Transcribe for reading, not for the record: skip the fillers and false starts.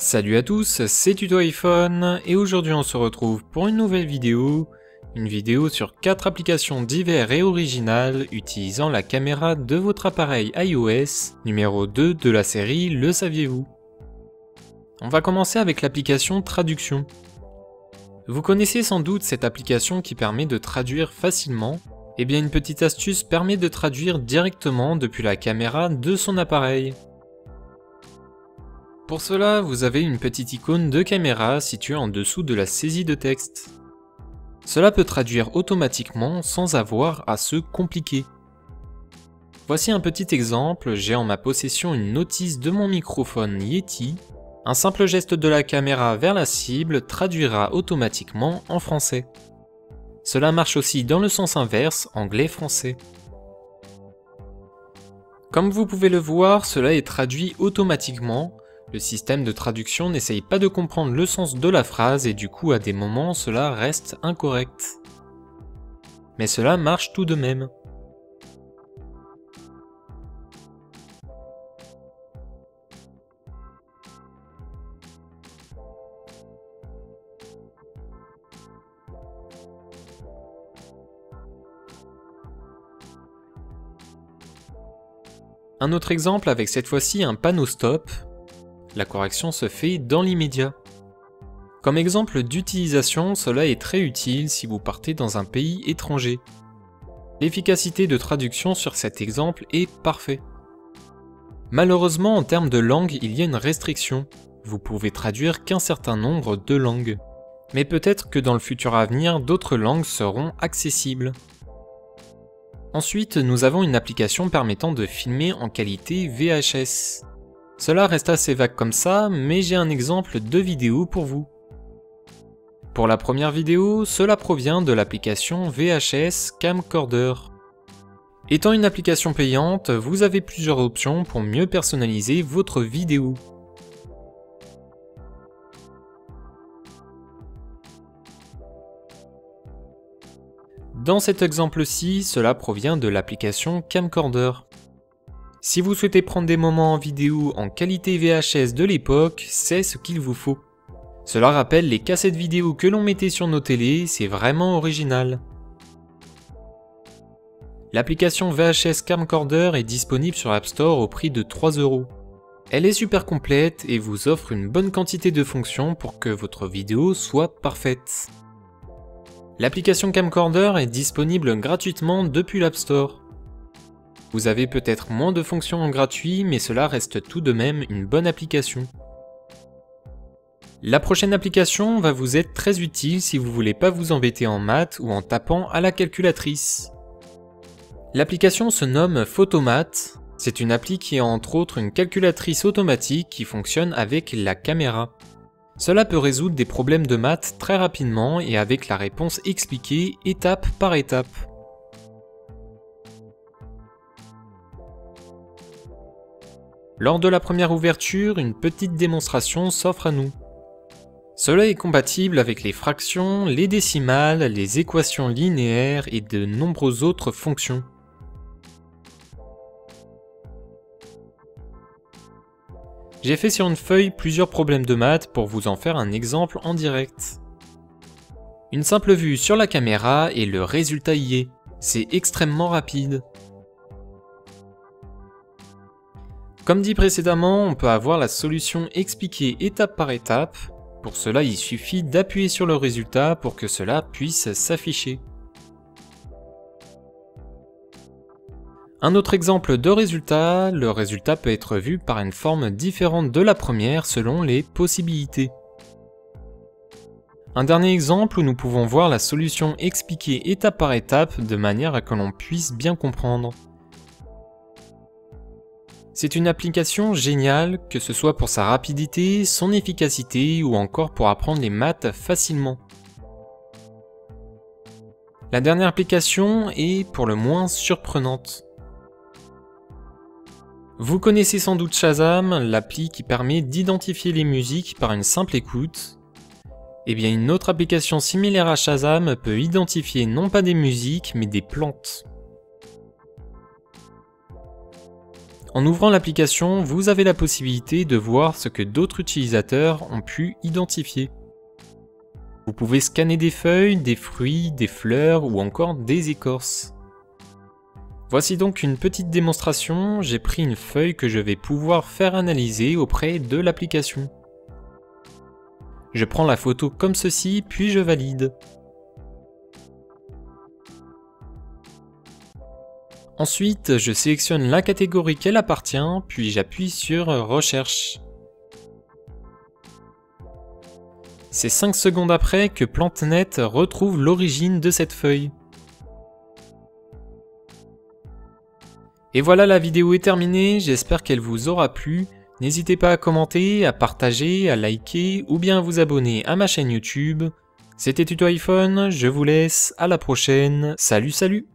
Salut à tous, c'est Tuto iPhone et aujourd'hui on se retrouve pour une nouvelle vidéo. Une vidéo sur 4 applications diverses et originales utilisant la caméra de votre appareil iOS, numéro 2 de la série Le saviez-vous? On va commencer avec l'application Traduction. Vous connaissez sans doute cette application qui permet de traduire facilement. Eh bien une petite astuce permet de traduire directement depuis la caméra de son appareil. Pour cela, vous avez une petite icône de caméra située en dessous de la saisie de texte. Cela peut traduire automatiquement sans avoir à se compliquer. Voici un petit exemple, j'ai en ma possession une notice de mon microphone Yeti. Un simple geste de la caméra vers la cible traduira automatiquement en français. Cela marche aussi dans le sens inverse, anglais-français. Comme vous pouvez le voir, cela est traduit automatiquement. Le système de traduction n'essaye pas de comprendre le sens de la phrase et du coup à des moments cela reste incorrect. Mais cela marche tout de même. Un autre exemple avec cette fois-ci un panneau stop. La correction se fait dans l'immédiat. Comme exemple d'utilisation, cela est très utile si vous partez dans un pays étranger. L'efficacité de traduction sur cet exemple est parfaite. Malheureusement, en termes de langue, il y a une restriction. Vous pouvez traduire qu'un certain nombre de langues. Mais peut-être que dans le futur à venir, d'autres langues seront accessibles. Ensuite, nous avons une application permettant de filmer en qualité VHS. Cela reste assez vague comme ça, mais j'ai un exemple de vidéo pour vous. Pour la première vidéo, cela provient de l'application VHS Camcorder. Étant une application payante, vous avez plusieurs options pour mieux personnaliser votre vidéo. Dans cet exemple-ci, cela provient de l'application Camcorder. Si vous souhaitez prendre des moments en vidéo en qualité VHS de l'époque, c'est ce qu'il vous faut. Cela rappelle les cassettes vidéo que l'on mettait sur nos télés, c'est vraiment original. L'application VHS Camcorder est disponible sur App Store au prix de 3 €. Elle est super complète et vous offre une bonne quantité de fonctions pour que votre vidéo soit parfaite. L'application Camcorder est disponible gratuitement depuis l'App Store. Vous avez peut-être moins de fonctions en gratuit, mais cela reste tout de même une bonne application. La prochaine application va vous être très utile si vous voulez pas vous embêter en maths ou en tapant à la calculatrice. L'application se nomme Photomat. C'est une appli qui a entre autres une calculatrice automatique qui fonctionne avec la caméra. Cela peut résoudre des problèmes de maths très rapidement et avec la réponse expliquée étape par étape. Lors de la première ouverture, une petite démonstration s'offre à nous. Cela est compatible avec les fractions, les décimales, les équations linéaires et de nombreuses autres fonctions. J'ai fait sur une feuille plusieurs problèmes de maths pour vous en faire un exemple en direct. Une simple vue sur la caméra et le résultat y est. C'est extrêmement rapide. Comme dit précédemment, on peut avoir la solution expliquée étape par étape. Pour cela, il suffit d'appuyer sur le résultat pour que cela puisse s'afficher. Un autre exemple de résultat, le résultat peut être vu par une forme différente de la première selon les possibilités. Un dernier exemple où nous pouvons voir la solution expliquée étape par étape de manière à que l'on puisse bien comprendre. C'est une application géniale, que ce soit pour sa rapidité, son efficacité ou encore pour apprendre les maths facilement. La dernière application est pour le moins surprenante. Vous connaissez sans doute Shazam, l'appli qui permet d'identifier les musiques par une simple écoute. Eh bien une autre application similaire à Shazam peut identifier non pas des musiques mais des plantes. En ouvrant l'application, vous avez la possibilité de voir ce que d'autres utilisateurs ont pu identifier. Vous pouvez scanner des feuilles, des fruits, des fleurs ou encore des écorces. Voici donc une petite démonstration, j'ai pris une feuille que je vais pouvoir faire analyser auprès de l'application. Je prends la photo comme ceci, puis je valide. Ensuite, je sélectionne la catégorie qu'elle appartient, puis j'appuie sur Recherche. C'est 5 secondes après que PlanteNet retrouve l'origine de cette feuille. Et voilà, la vidéo est terminée, j'espère qu'elle vous aura plu. N'hésitez pas à commenter, à partager, à liker ou bien à vous abonner à ma chaîne YouTube. C'était Tuto iPhone, je vous laisse, à la prochaine, salut salut!